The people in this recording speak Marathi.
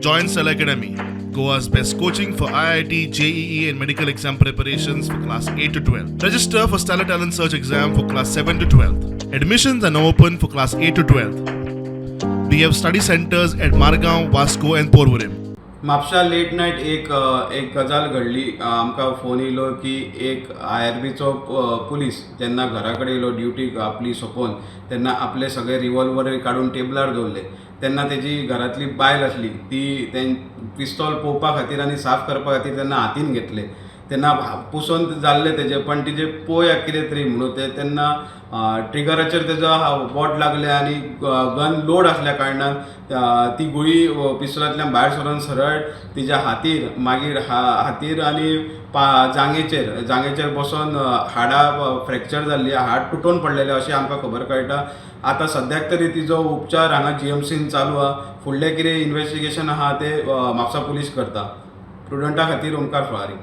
Join Cell Academy, Goa's best coaching for IIT, JEE, and medical exam preparations for class 8 to 12. Register for Stellar Talent Search exam for class 7 to 12th. Admissions are now open for class 8 to 12th. We have study centers at Margaon, Vasco, and Porvorim. म्हापशा लेट नाईट एक गजाल घडली. आमकां फोन येयलो की एक IRBचो पुलीस जेन्ना घरा कडेन येयलो ड्युटी आपली सोंपोवन तेन्ना आपले सगळे रिवॉल्वर काडून टेबलार दवरले. तेन्ना तेजी घरांतली बायल आसली ती पिस्तॉल पळोवपा खातीर आनी साफ करपा खातीर तेन्ना हातीन घेतले. तेन्ना पुसोन जाल्ले तेजे पण तिजे पळोवया कितें तरी म्हणून तेन्ना ट्रिगराचेर तेजो बोट लागलें आनी गन लोड आसल्या कारणान ती गुळी पिस्तोलांतल्यान भायर सरोन सरळ तिच्या हातीर मागीर हातीर आनी जांगेचेर बसोन हाडां फ्रॅक्चर जाल्ली, हाड तुटून पडलेले अशें आमकां खबर कळटा. आतां सद्याक तरी तिजो उपचार हांगा GMCन चालू आहा. फुडलें कितें इन्व्हेस्टिगेशन आहा तें म्हापसा पुलीस करता. प्रुडंटा खातीर ओमकार फळारी.